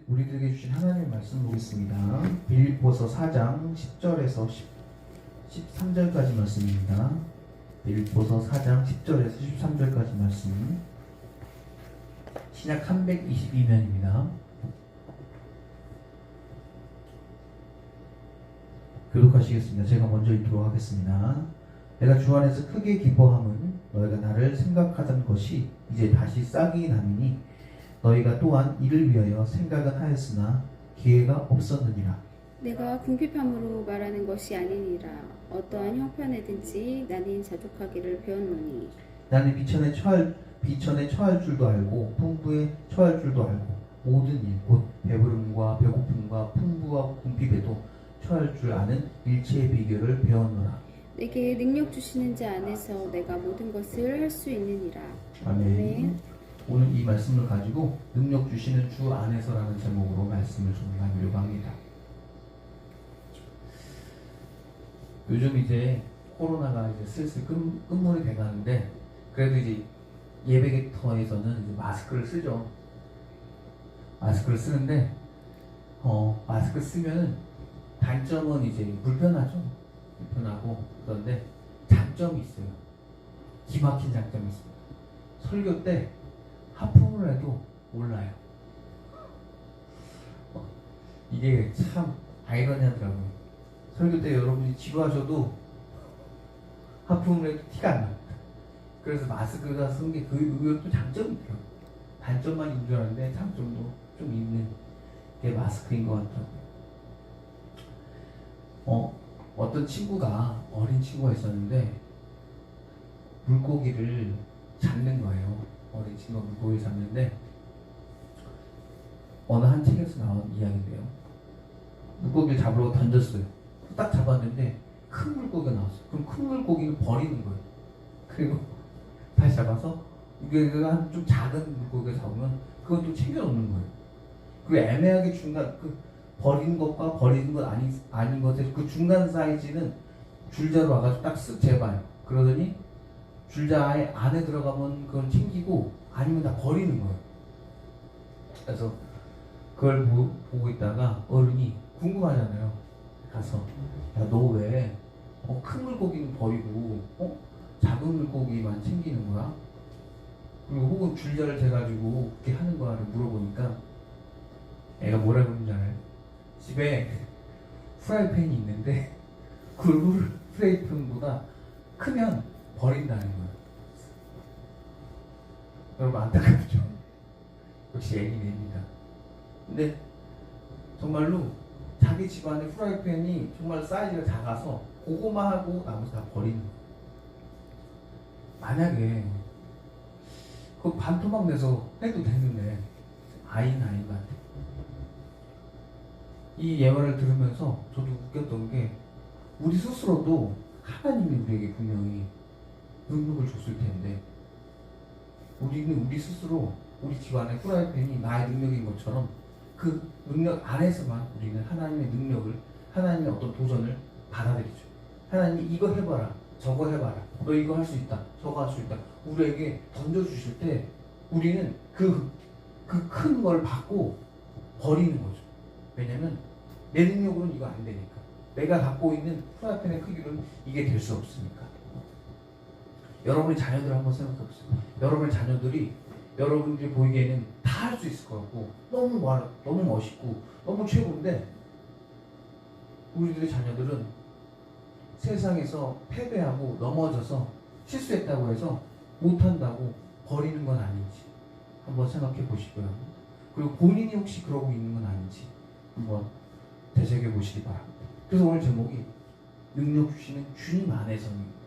우리들에게 주신 하나님의 말씀 보겠습니다. 빌립보서 4장 10절에서 13절까지 말씀입니다. 빌립보서 4장 10절에서 13절까지 말씀. 신약 322면입니다. 교독하시겠습니다. 제가 먼저 읽도록 하겠습니다. 내가 주 안에서 크게 기뻐함은 너희가 나를 생각하던 것이 이제 다시 싹이 나니 너희가 또한 이를 위하여 생각은 하였으나 기회가 없었느니라. 내가 궁핍함으로 말하는 것이 아니니라. 어떠한 형편에든지 나는 자족하기를 배웠노니 나는 비천에 처할 줄도 알고 풍부에 처할 줄도 알고 모든 일 곧 배부름과 배고픔과 풍부와 궁핍에도 처할 줄 아는 일체의 비결을 배웠노라. 내게 능력 주시는 자 안에서 내가 모든 것을 할 수 있느니라. 아멘. 오늘 이 말씀을 가지고 능력 주시는 주 안에서라는 제목으로 말씀을 좀 나누려고 합니다. 요즘 이제 코로나가 이제 슬슬 끝물이 돼가는데 그래도 이제 예배기터에서는 이제 마스크를 쓰죠. 마스크를 쓰는데 마스크 쓰면은 단점은 이제 불편하고 그런데 장점이 있어요. 기막힌 장점이 있습니다. 설교 때 하품을 해도 몰라요. 이게 참 아이러니하더라고요. 설교 때 여러분이 지루하셔도 하품을 해도 티가 안 납니다. 그래서 마스크가 쓴 게 그 의외로 또 장점이 있더라고요. 단점만 있는 줄 알았는데 장점도 좀 있는 게 마스크인 것 같더라고요. 어떤 친구가 어린 친구가 있었는데 물고기를 잡는 거예요. 어린 친구가 물고기를 잡는데 어느 한 책에서 나온 이야기인데요. 물고기를 잡으러 던졌어요. 딱 잡았는데 큰 물고기가 나왔어요. 그럼 큰 물고기는 버리는 거예요. 그리고 다시 잡아서 이게 한 좀 작은 물고기를 잡으면 그건 또 챙겨놓는 거예요. 그리고 애매하게 중간 버리는 것과 버리는 것 아닌 것의 그 중간 사이즈는 줄자로 와가지고 딱 쓱 재봐요. 그러더니 줄자 안에 들어가면 그걸 챙기고 아니면 다 버리는 거예요. 그래서 그걸 보고 있다가 어른이 궁금하잖아요. 가서 야, 너 왜 큰 물고기는 버리고 작은 물고기만 챙기는 거야? 그리고 혹은 줄자를 재가지고 그렇게 하는 거야를 물어보니까 애가 뭐라고 그러는지 알아요? 집에 프라이팬이 있는데 그 프라이팬보다 크면 버린다는 거예요. 여러분 안타깝죠? 역시 애기입니다. 근데 정말로 자기 집안의 프라이팬이 정말 사이즈가 작아서 그거만 하고 나머지 다 버리는 거예요. 만약에 그 반토막 내서 해도 되는데 아이는 아닌 것 같아요. 이 예화를 들으면서 저도 웃겼던 게 우리 스스로도 하나님이 우리에게 분명히 능력을 줬을 텐데 우리는 우리 스스로 우리 집안의 프라이팬이 나의 능력인 것처럼 그 능력 안에서만 우리는 하나님의 능력을 하나님의 어떤 도전을 받아들이죠. 하나님이 이거 해봐라 저거 해봐라 너 이거 할 수 있다 저거 할 수 있다 우리에게 던져주실 때 우리는 그 큰 걸 받고 버리는 거죠. 왜냐면 내 능력으로는 이거 안 되니까 내가 갖고 있는 프라이팬의 크기로는 이게 될 수 없으니까. 여러분의 자녀들 한번 생각해 보세요. 여러분의 자녀들이 여러분들이 보이기에는 다 할 수 있을 것 같고 너무 멋있고 너무 최고인데 우리들의 자녀들은 세상에서 패배하고 넘어져서 실수했다고 해서 못한다고 버리는 건 아닌지 한번 생각해 보시고요. 그리고 본인이 혹시 그러고 있는 건 아닌지 한번 되새겨 보시기 바랍니다. 그래서 오늘 제목이 능력 주시는 주님 안에서입니다.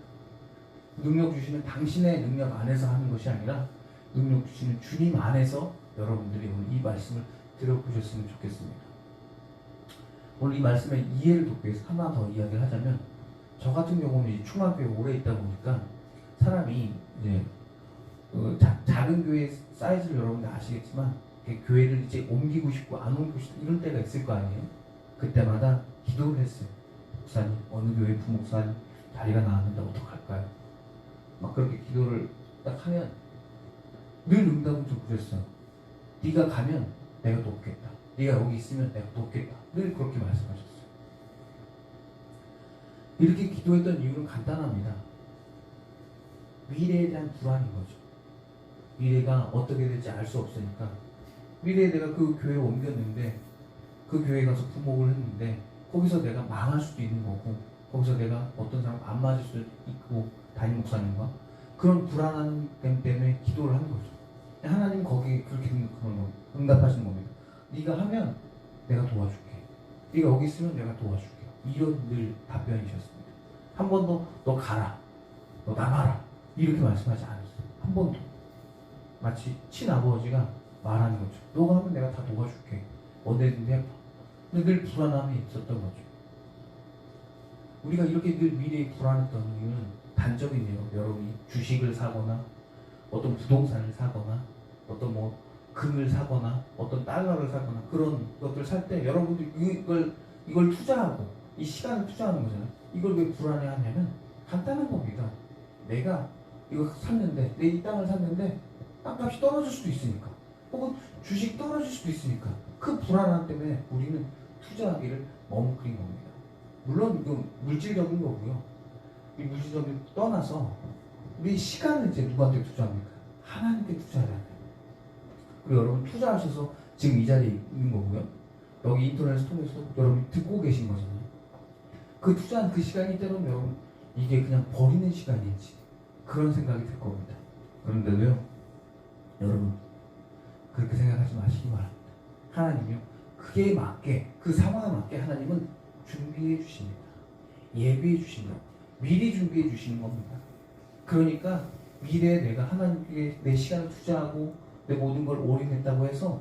능력 주시는 당신의 능력 안에서 하는 것이 아니라 능력 주시는 주님 안에서 여러분들이 오늘 이 말씀을 들어보셨으면 좋겠습니다. 오늘 이 말씀의 이해를 돕기 위해서 하나 더 이야기를 하자면 저 같은 경우는 초등학교에 오래 있다 보니까 사람이 이제 작은 교회 사이즈를 여러분들 아시겠지만 교회를 이제 옮기고 싶고 안 옮기고 싶고 이런 때가 있을 거 아니에요. 그때마다 기도를 했어요. 목사님 어느 교회 부목사님 자리가 나왔는데 어떡할까요? 막 그렇게 기도를 딱 하면 늘 응답은 좀 그랬어요. 네가 가면 내가 돕겠다. 네가 여기 있으면 내가 돕겠다. 늘 그렇게 말씀하셨어요. 이렇게 기도했던 이유는 간단합니다. 미래에 대한 불안인 거죠. 미래가 어떻게 될지 알 수 없으니까. 미래에 내가 그 교회에 옮겼는데 그 교회에 가서 부목을 했는데 거기서 내가 망할 수도 있는 거고 거기서 내가 어떤 사람 안 맞을 수도 있고 담임 목사님과 그런 불안한 점 때문에 기도를 하는 거죠. 하나님 거기 그렇게 응답하시는 겁니다. 네가 하면 내가 도와줄게. 네가 여기 있으면 내가 도와줄게. 이런 늘 답변이셨습니다. 한 번도 너 가라, 너 나가라 이렇게 말씀하지 않았어요. 한 번도. 마치 친아버지가 말하는 거죠. 너가 하면 내가 다 도와줄게. 언제든지 해봐. 근데 늘 불안함이 있었던 거죠. 우리가 이렇게 늘 미래에 불안했던 이유는 단적이네요. 여러분이 주식을 사거나 어떤 부동산을 사거나 어떤 뭐 금을 사거나 어떤 달러를 사거나 그런 것들 살 때 여러분들 이걸 투자하고 이 시간을 투자하는 거잖아요. 이걸 왜 불안해하냐면 간단한 겁니다. 내가 이거 샀는데 내 이 땅을 샀는데 땅값이 떨어질 수도 있으니까 혹은 주식 떨어질 수도 있으니까 그 불안함 때문에 우리는 투자하기를 머뭇거린 겁니다. 물론 이건 물질적인 거고요. 이 물질적인 떠나서 우리 시간을 이제 누구한테 투자합니까? 하나님께 투자해야 돼요. 그리고 여러분 투자하셔서 지금 이 자리에 있는 거고요. 여기 인터넷을 통해서 여러분 듣고 계신 거잖아요. 그 투자한 그 시간이 때로는 여러분 이게 그냥 버리는 시간인지 그런 생각이 들 겁니다. 그런데도요, 여러분 그렇게 생각하지 마시기 바랍니다. 하나님이요, 그게 맞게 그 상황에 맞게 하나님은 준비해 주십니다. 예비해 주십니다. 미리 준비해 주시는 겁니다. 그러니까 미래에 내가 하나님께 내 시간을 투자하고 내 모든 걸 올인했다고 해서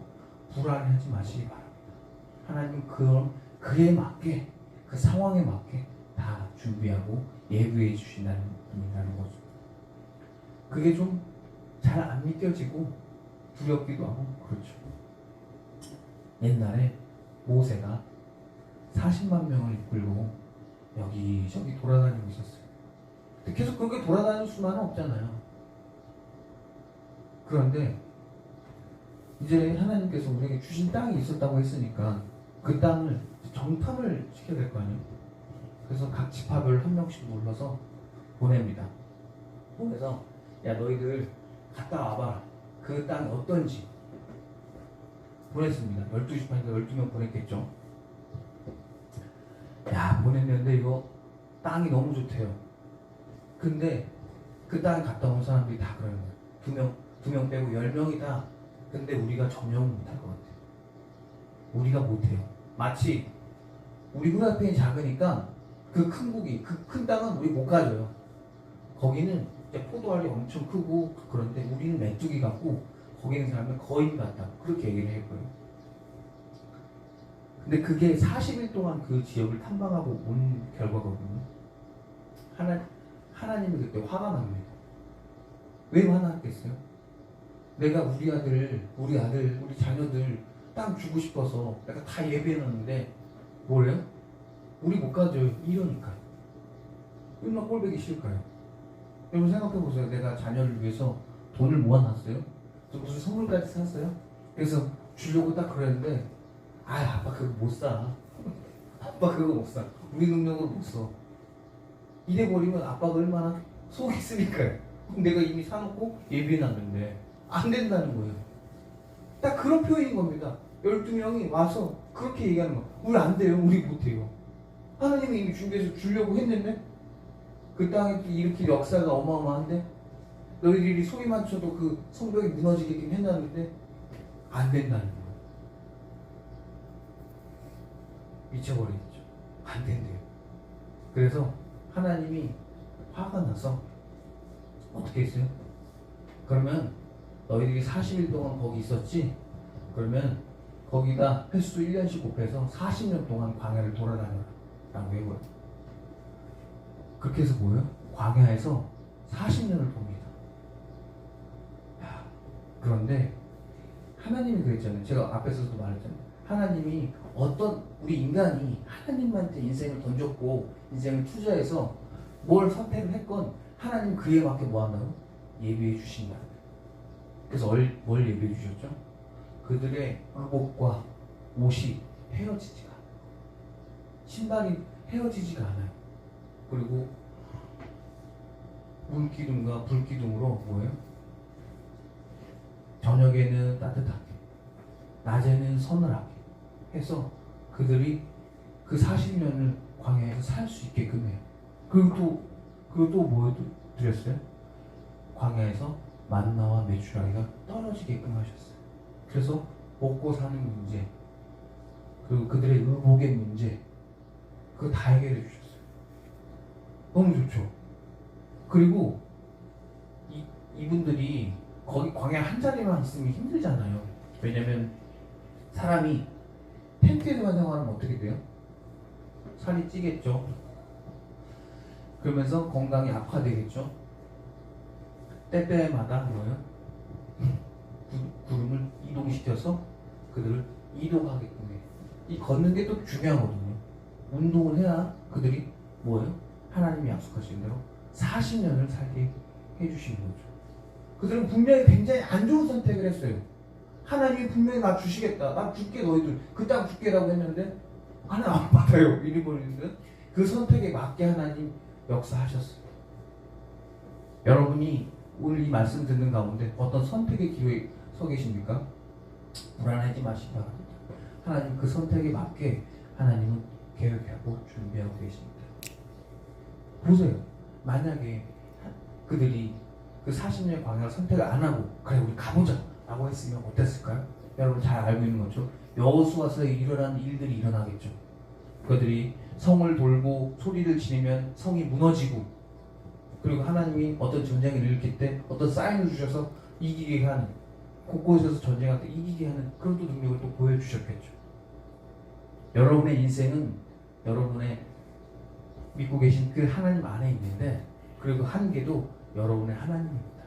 불안해하지 마시기 바랍니다. 하나님 그에 맞게 그 상황에 맞게 다 준비하고 예비해 주신다는 분이라는 거죠. 그게 좀 잘 안 믿겨지고 두렵기도 하고 그렇죠. 옛날에 모세가 40만 명을 이끌고 여기저기 돌아다니고 있었어요. 근데 계속 그렇게 돌아다닐 수만은 없잖아요. 그런데 이제 하나님께서 우리에게 주신 땅이 있었다고 했으니까 그 땅을 정탐을 시켜야 될 거 아니에요. 그래서 각 지파별 한 명씩 불러서 보냅니다. 그래서 야 너희들 갔다 와봐라. 그 땅이 어떤지 보냈습니다. 12지파니까 12명 보냈겠죠. 야 보냈는데 이거 땅이 너무 좋대요. 근데 그 땅에 갔다 온 사람들이 다 그러는 거예요. 두 명 빼고 10명이다. 근데 우리가 점령을 못할 것 같아요. 우리가 못해요. 마치 우리 후라이팬이 작으니까 그 큰 고기, 그 큰 땅은 우리 못 가져요. 거기는 이제 포도알이 엄청 크고 그런데 우리는 메뚜기 같고 거기 있는 사람은 거인 같다. 그렇게 얘기를 했고요. 근데 그게 40일 동안 그 지역을 탐방하고 온 결과거든요. 하나님이 그때 화가 납니다. 왜 화났겠어요? 내가 우리 아들, 우리 자녀들 땅 주고 싶어서 내가 다 예배해놨는데 뭐래요? 우리 못 가져요. 이러니까. 얼마나 꼴보기 싫을까요? 여러분 생각해보세요. 내가 자녀를 위해서 돈을 모아놨어요. 또 무슨 선물까지 샀어요. 그래서 주려고 딱 그랬는데 아빠 그거 못 사. 아빠 그거 못 사. 우리 능력으로 못 써. 이래버리면 아빠가 얼마나 속이 쓰니까요. 내가 이미 사놓고 예비해놨는데 안 된다는 거예요. 딱 그런 표현인 겁니다. 12명이 와서 그렇게 얘기하는 거. 우리 안 돼요. 우리 못해요. 하나님이 이미 준비해서 주려고 했는데 그 땅에 이렇게 역사가 어마어마한데 너희들이 소리 맞춰도 그 성벽이 무너지게끔 해놨는데 안 된다는 거예요. 미쳐버리겠죠. 안 된대요. 그래서 하나님이 화가 나서 어떻게 했어요? 그러면 너희들이 40일 동안 거기 있었지? 그러면 거기다 횟수 1년씩 곱해서 40년 동안 광야를 돌아다녀라 라고 해버려요. 그렇게 해서 뭐예요? 광야에서 40년을 봅니다. 그런데 하나님이 그랬잖아요. 제가 앞에서도 말했잖아요. 하나님이 어떤 우리 인간이 하나님한테 인생을 던졌고 인생을 투자해서 뭘 선택을 했건 하나님 그에 맞게 뭐 한다고? 예비해 주신다. 그래서 뭘 예비해 주셨죠? 그들의 의복과 옷이 헤어지지가 않아요. 신발이 헤어지지가 않아요. 그리고 물기둥과 불기둥으로 뭐예요? 저녁에는 따뜻하게, 낮에는 서늘하게 해서 그들이 그 40년을 광야에서 살 수 있게끔 해요. 그리고 또 뭐 드렸어요? 광야에서 만나와 메추라기가 떨어지게끔 하셨어요. 그래서 먹고 사는 문제, 그리고 그들의 의복의 문제, 그거 다 해결해 주셨어요. 너무 좋죠. 그리고 이분들이 거기 광야 한 자리만 있으면 힘들잖아요. 왜냐면 사람이 텐트에서만 생활하면 어떻게 돼요? 살이 찌겠죠. 그러면서 건강이 악화되겠죠. 때때마다 뭐예요? 구름을 이동시켜서 그들을 이동하게끔 해요. 이 걷는 게 또 중요하거든요. 운동을 해야 그들이 뭐예요? 하나님이 약속하신 대로 40년을 살게 해주시는 거죠. 그들은 분명히 굉장히 안 좋은 선택을 했어요. 하나님이 분명히 나 주시겠다. 나 줄게 너희들. 그 땅 줄게라고 했는데 하나님 안 받아요. 이리 버리는데 그 선택에 맞게 하나님 역사하셨어요. 여러분이 오늘 이 말씀 듣는 가운데 어떤 선택의 기로에 서 계십니까? 불안하지 마시기 바랍니다. 하나님 그 선택에 맞게 하나님은 계획하고 준비하고 계십니다. 보세요. 만약에 그들이 그 40년 광야를 선택을 안 하고 그래 우리 가보자 라고 했으면 어땠을까요? 여러분 잘 알고 있는 거죠. 여호수아서에 일어난 일들이 일어나겠죠. 그들이 성을 돌고 소리를 지르면 성이 무너지고, 그리고 하나님이 어떤 전쟁을 일으킬 때 어떤 사인을 주셔서 이기게 하는, 곳곳에서 전쟁할 때 이기게 하는 그런 또 능력을 또 보여주셨겠죠. 여러분의 인생은 여러분의 믿고 계신 그 하나님 안에 있는데, 그리고 한계도 여러분의 하나님입니다.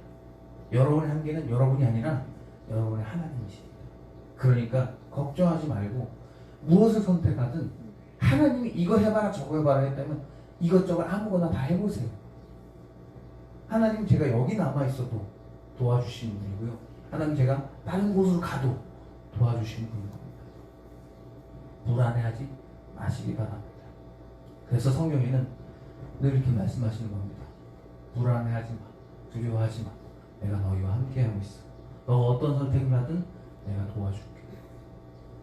여러분의 한계는 여러분이 아니라 여러분의 하나님이십니다. 그러니까 걱정하지 말고 무엇을 선택하든 하나님이 이거 해봐라 저거 해봐라 했다면 이것저것 아무거나 다 해보세요. 하나님 제가 여기 남아있어도 도와주시는 분이고요. 하나님 제가 다른 곳으로 가도 도와주시는 분인 겁니다. 불안해하지 마시기 바랍니다. 그래서 성경에는 늘 이렇게 말씀하시는 겁니다. 불안해하지 마, 두려워하지 마. 내가 너희와 함께하고 있어. 너가 어떤 선택을 하든 내가 도와줄게.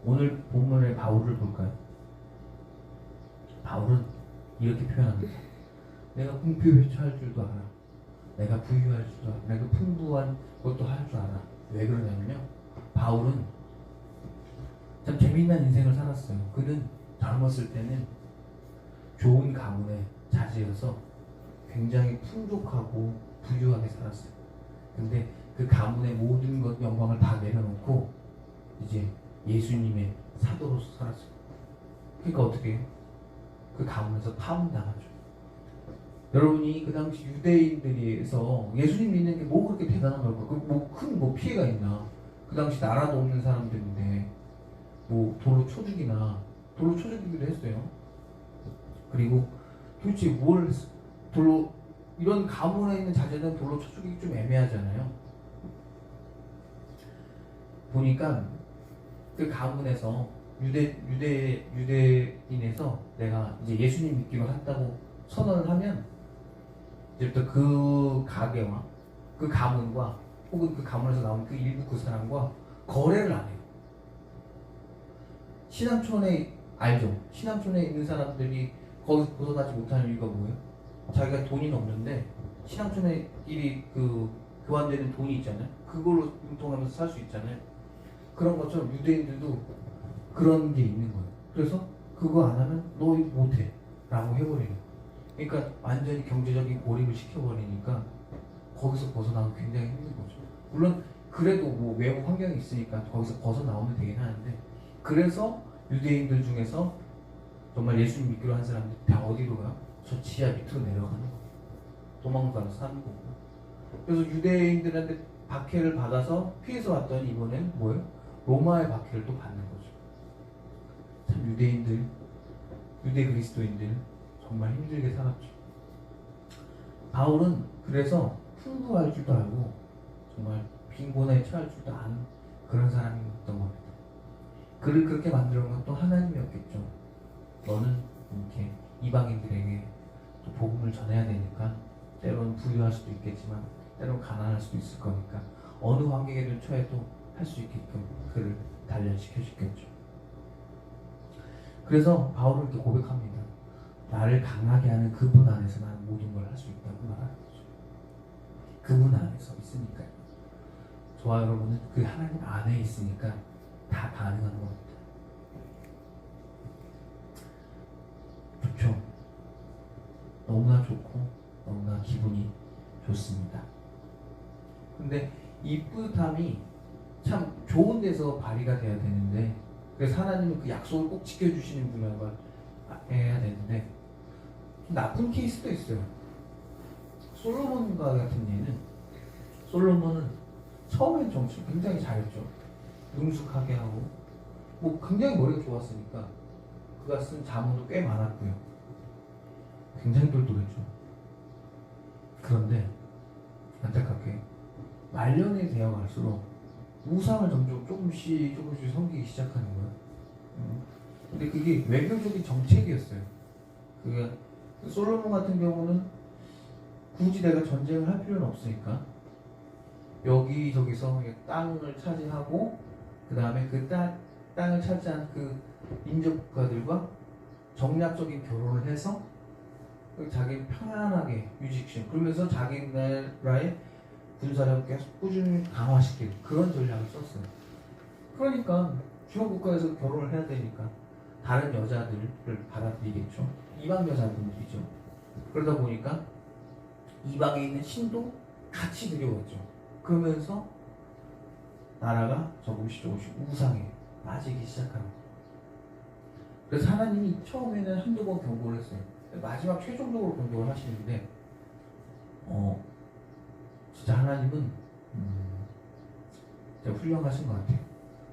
오늘 본문의 바울을 볼까요? 바울은 이렇게 표현합니다. 내가 궁핍할 줄도 알아. 내가 부유할 줄도 알아. 내가 풍부한 것도 할 줄 알아. 왜 그러냐면요, 바울은 참 재미난 인생을 살았어요. 그는 젊었을 때는 좋은 가문에 자제여서 굉장히 풍족하고 부유하게 살았어요. 근데 그 가문의 모든 것 영광을 다 내려놓고 이제 예수님의 사도로서 살았어요. 그러니까 어떻게 해요? 그 가문에서 파문당하죠. 여러분이 그 당시 유대인들에서 예수님 믿는 게 뭐 그렇게 대단한 걸까? 큰 피해가 있나? 그 당시 나라도 없는 사람들인데 돌로 쳐죽이기도 했어요. 그리고 도대체 뭘 돌로, 이런 가문에 있는 자제는 돌로 쳐죽이기 좀 애매하잖아요. 보니까 그 가문에서 유대인에서 내가 이제 예수님 믿기로 한다고 선언을 하면 이제부터 그 가게와 그 가문과 혹은 그 가문에서 나온 그 일부 그 사람과 거래를 안 해요. 신앙촌에 알죠? 신앙촌에 있는 사람들이 거기서 벗어나지 못하는 이유가 뭐예요? 자기가 돈이 없는데 신앙촌에끼리 그 교환되는 돈이 있잖아요. 그걸로 융통하면서 살 수 있잖아요. 그런 것처럼 유대인들도 그런 게 있는 거예요. 그래서 그거 안 하면 너 이거 못해 라고 해버리는 거예요. 그러니까 완전히 경제적인 고립을 시켜버리니까 거기서 벗어나면 굉장히 힘든 거죠. 물론 그래도 뭐 외부 환경이 있으니까 거기서 벗어나오면 되긴 하는데, 그래서 유대인들 중에서 정말 예수님 믿기로 한 사람들이 다 어디로 가요? 저 지하 밑으로 내려가는 거예요. 도망가서 사는 거고. 그래서 유대인들한테 박해를 받아서 피해서 왔더니 이번엔 뭐예요? 로마의 박해를 또 받는 거죠. 참 유대 그리스도인들 정말 힘들게 살았죠. 바울은 그래서 풍부할 줄도 알고 정말 빈곤에 처할 줄도 아는 그런 사람이었던 겁니다. 그를 그렇게 만들어 놓은 또 하나님이었겠죠. 너는 이렇게 이방인들에게 또 복음을 전해야 되니까 때로는 부유할 수도 있겠지만 때로는 가난할 수도 있을 거니까 어느 환경에든 처해도 할 수 있게끔 그를 단련시켜 주겠죠. 그래서 바울은 이렇게 고백합니다. 나를 강하게 하는 그분 안에서 나는 모든 걸 할 수 있다고 말하는 거죠. 그분 안에서 있으니까요. 저와 여러분은 그 하나님 안에 있으니까 다 가능한 겁니다. 좋죠. 너무나 좋고 너무나 기분이 좋습니다. 근데 이 뿌듯함이 참 좋은 데서 발휘가 돼야 되는데, 그래서 하나님은 그 약속을 꼭 지켜주시는 분이라는 걸 해야 되는데 좀 나쁜 케이스도 있어요. 솔로몬과 같은 예는, 솔로몬은 처음엔 정치를 굉장히 잘했죠. 능숙하게 하고 뭐 굉장히 머리가 좋았으니까 그가 쓴 자문도 꽤 많았고요. 굉장히 똘똘했죠. 그런데 안타깝게 말년이 되어 갈수록 우상을 점점 조금씩 섬기기 시작하는 거예요. 근데 그게 외교적인 정책이었어요. 그게 솔로몬 같은 경우는 굳이 내가 전쟁을 할 필요는 없으니까 여기저기서 땅을 차지하고 그 다음에 그 땅을 차지한 그 인접 국가들과 정략적인 결혼을 해서 자기 편안하게 유지시키는, 그러면서 자기 나라의 군사력을 계속 꾸준히 강화시키는 그런 전략을 썼어요. 그러니까 주요 국가에서 결혼을 해야 되니까 다른 여자들을 받아들이겠죠. 이방 여자분들이죠. 그러다 보니까 이방에 있는 신도 같이 들여왔죠. 그러면서 나라가 조금씩 우상에 빠지기 시작합니다. 그래서 하나님이 처음에는 한두 번 경고를 했어요. 마지막 최종적으로 경고를 하시는데 진짜 하나님은 진짜 훌륭하신 것 같아요.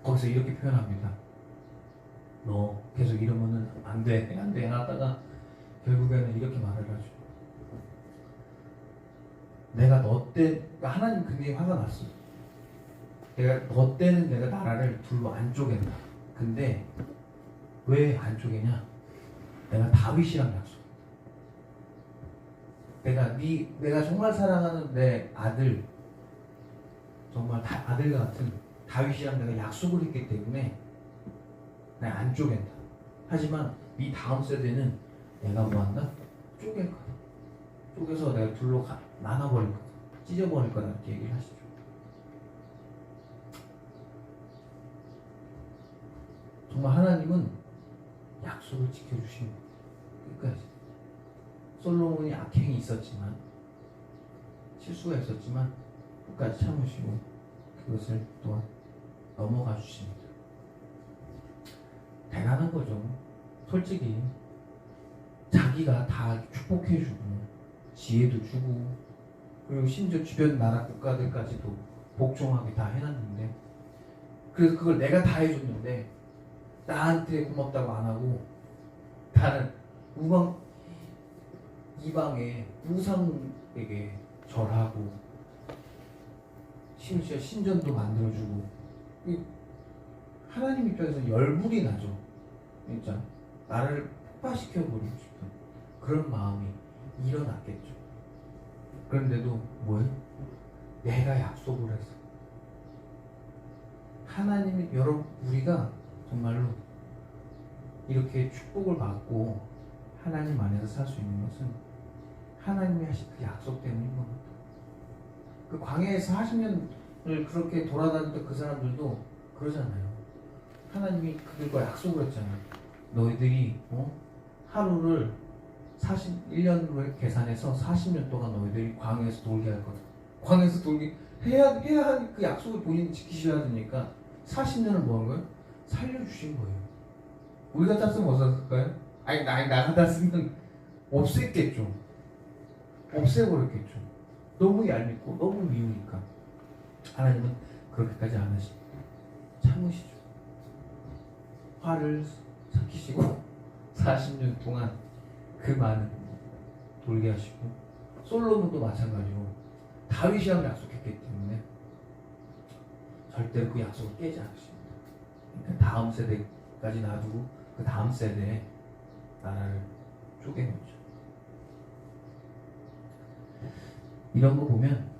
거기서 이렇게 표현합니다. 너 계속 이러면은 안 돼 하다가 결국에는 이렇게 말을 하죠. 내가 너 때, 그러니까 하나님 굉장히 화가 났어요. 너 때는 내가 나라를 둘로 안 쪼갠다. 근데 왜 안 쪼개냐? 내가 다윗이랑 약속. 내가 정말 사랑하는 내 아들, 정말 아들과 같은 다윗이랑 내가 약속을 했기 때문에 내가 안 쪼갠다. 하지만 이 다음 세대는 내가 뭐한다? 쪼갤 거다. 쪼개서 내가 둘로 나눠버릴 거다. 찢어버릴 거다. 이렇게 얘기를 하시죠. 정말 하나님은 약속을 지켜주신 끝까지. 솔로몬이 악행이 있었지만, 실수가 있었지만 끝까지 참으시고 그것을 또한 넘어가 주십니다. 대단한 거죠. 솔직히 자기가 다 축복해주고 지혜도 주고 그리고 심지어 주변 나라 국가들까지도 복종하게 다 해놨는데, 그래서 그걸 내가 다 해줬는데 나한테 고맙다고 안 하고 다른 이방의 우상에게 절하고 심지어 신전도 만들어주고, 하나님 입장에서 열불이 나죠. 진짜 나를 폭파시켜버리고 싶은 그런 마음이 일어났겠죠. 그런데도 뭐예요? 내가 약속을 해서 하나님이, 여러분, 우리가 정말로 이렇게 축복을 받고 하나님 안에서 살 수 있는 것은 하나님이 하신 그 약속 때문인 겁니다. 그 광야에서 40년을 그렇게 돌아다녔던 그 사람들도 그러잖아요. 하나님이 그들과 약속을 했잖아요. 너희들이 하루를 1년으로 계산해서 40년 동안 너희들이 광야에서 돌게 할 거다. 광야에서 돌게 해야 할 그 약속을 본인이 지키셔야 되니까 40년을 뭐 한 거예요? 살려주신 거예요. 우리 같았으면 어땠을까요? 아니 나 같았으면 없앴겠죠. 없애버렸겠죠. 너무 얄밉고 너무 미우니까. 하나님은 그렇게까지 안 하시고 참으시죠. 화를 삭히시고 40년 동안 그 많은 돌게 하시고, 솔로몬도 마찬가지로 다윗이랑 약속했기 때문에 절대로 그 약속을 깨지 않으십니다. 그러니까 다음 세대까지 놔두고 그 다음 세대에 나라를 쪼개놓죠. 이런 거 보면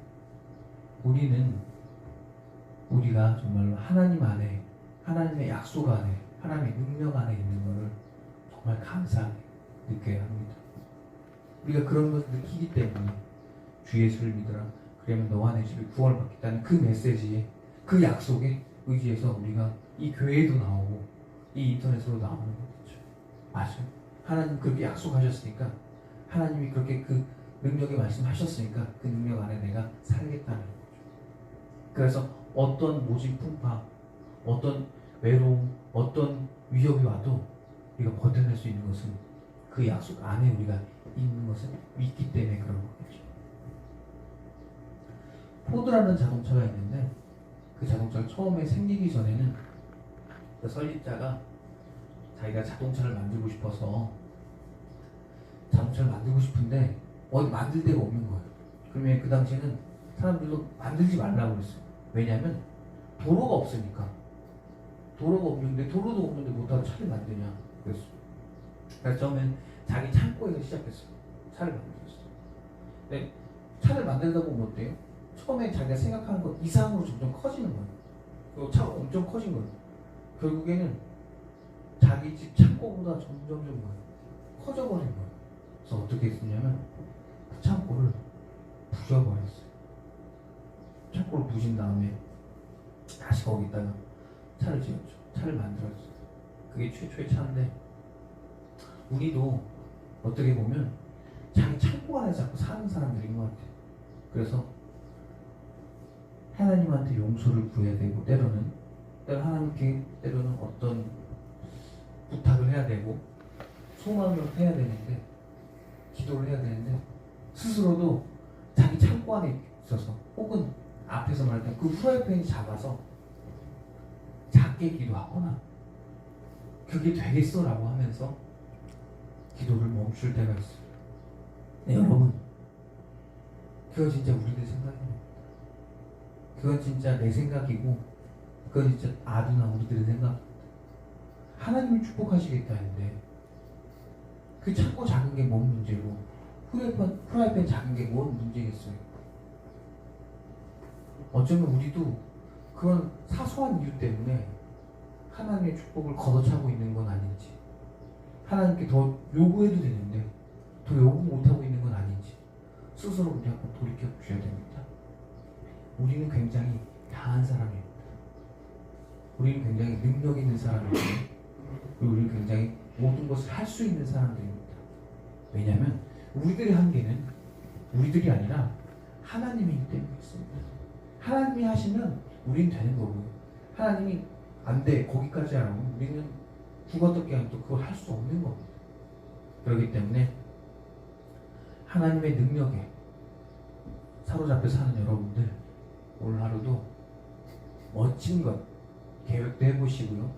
우리가 정말로 하나님 안에, 하나님의 약속 안에, 하나님의 능력 안에 있는 것을 정말 감사하게 느껴야 합니다. 우리가 그런 것을 느끼기 때문에 주 예수를 믿으라 그러면 너와 내 집이 구원을 받겠다는 그 메시지에, 그 약속에 의지해서 우리가 이 교회에도 나오고 이 인터넷으로 나오는 거죠. 맞아요. 하나님 그렇게 약속하셨으니까, 하나님이 그렇게 그 능력의 말씀하셨으니까 그 능력 안에 내가 살겠다는 거죠. 그래서 어떤 모진 풍파, 어떤 외로움, 어떤 위협이 와도 우리가 버텨낼 수 있는 것은 그 약속 안에 우리가 있는 것을 믿기 때문에 그런 거겠죠. 포드라는 자동차가 있는데 그 자동차가 처음에 생기기 전에는 그 설립자가 자기가 자동차를 만들고 싶어서 자동차를 만들고 싶은데 어디 만들 데가 없는 거예요. 그러면 그 당시에는 사람들도 만들지 말라고 그랬어요. 왜냐하면 도로가 없으니까. 도로가 없는데, 도로도 없는데 못하고 차를 만드냐 그랬어요. 그래서 처음엔 자기 창고에서 시작했어요. 차를 만들었어요. 근데 차를 만들다 보면 어때요? 처음에 자기가 생각하는 것 이상으로 점점 커지는 거예요. 그리고 차가 엄청 커진 거예요. 결국에는 자기 집 창고보다 점점 커져버린 거예요. 그래서 어떻게 했냐면 그 창고를 부셔버렸어요. 창고를 부신 다음에 다시 거기다가 차를 지었죠. 차를 만들었어요. 그게 최초의 차인데, 우리도 어떻게 보면 자기 창고 안에 자꾸 사는 사람들인 것 같아요. 그래서 하나님한테 용서를 구해야 되고, 때로는 하나님께 때로는 어떤 부탁을 해야 되고 소망을 해야 되는데, 기도를 해야 되는데, 스스로도 자기 창고 안에 있어서, 혹은 앞에서 말했던 그 프라이팬이 작아서 작게 기도하거나 그게 되겠어 라고 하면서 기도를 멈출 때가 있어요. 네, 여러분, 그건 진짜 우리들 생각입니다. 그건 진짜 내 생각이고, 그건 진짜 아두나 우리들의 생각입니다. 하나님이 축복하시겠다 했는데 그 창고 작은 게 뭔 문제고, 프라이팬 작은 게 뭔 문제겠어요. 어쩌면 우리도 그런 사소한 이유 때문에 하나님의 축복을 걷어차고 있는 건 아닌지, 하나님께 더 요구해도 되는데 더 요구 못하고 있는 건 아닌지 스스로 우리 한번 돌이켜 보셔야 됩니다. 우리는 굉장히 강한 사람입니다. 우리는 굉장히 능력 있는 사람입니다. 그리고 우리는 굉장히 모든 것을 할 수 있는 사람들입니다. 왜냐하면 우리들의 한계는 우리들이 아니라 하나님이기 때문에 있습니다. 하나님이 하시면 우리는 되는 거고, 하나님이 안 돼, 거기까지 하라고 우리는 죽어떻게 하면 또 그걸 할 수 없는 겁니다. 그렇기 때문에 하나님의 능력에 사로잡혀 사는 여러분들, 오늘 하루도 멋진 것 계획도 해보시고요,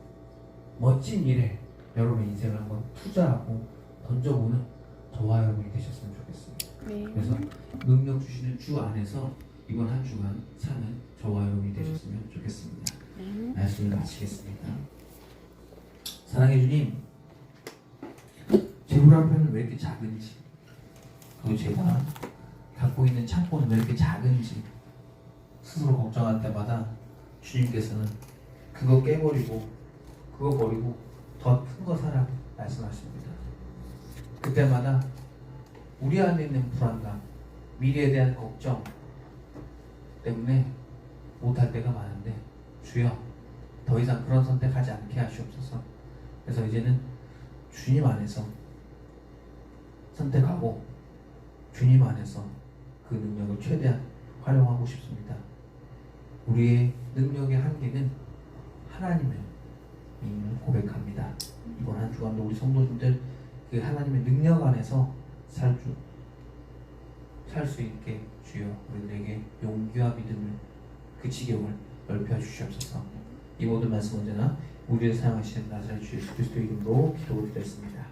멋진 일에 여러분의 인생을 한번 투자하고 던져보는 저와 여러분이 되셨으면 좋겠습니다. 네. 그래서 능력 주시는 주 안에서 이번 한 주간 사는 저와 여러분이 되셨으면 좋겠습니다. 네. 말씀을 마치겠습니다. 사랑해 주님, 제 불안편은 왜 이렇게 작은지, 그리고 제가 갖고 있는 창고는 왜 이렇게 작은지 스스로 걱정할 때마다 주님께서는 그거 깨버리고 그거 버리고 더 큰 거 사라고 말씀하십니다. 그때마다 우리 안에 있는 불안감, 미래에 대한 걱정 때문에 못할 때가 많은데, 주여 더 이상 그런 선택하지 않게 하시옵소서. 그래서 이제는 주님 안에서 선택하고 주님 안에서 그 능력을 최대한 활용하고 싶습니다. 우리의 능력의 한계는 하나님을 고백합니다. 이번 한 주간도 우리 성도님들 그 하나님의 능력 안에서 살 수 있게 주여 우리들에게 용기와 믿음을, 그 지경을 넓혀 주시옵소서. 이 모든 말씀 언제나 우리를 사랑하시는 나사렛 주 예수 그리스도 이름으로 기도드렸습니다.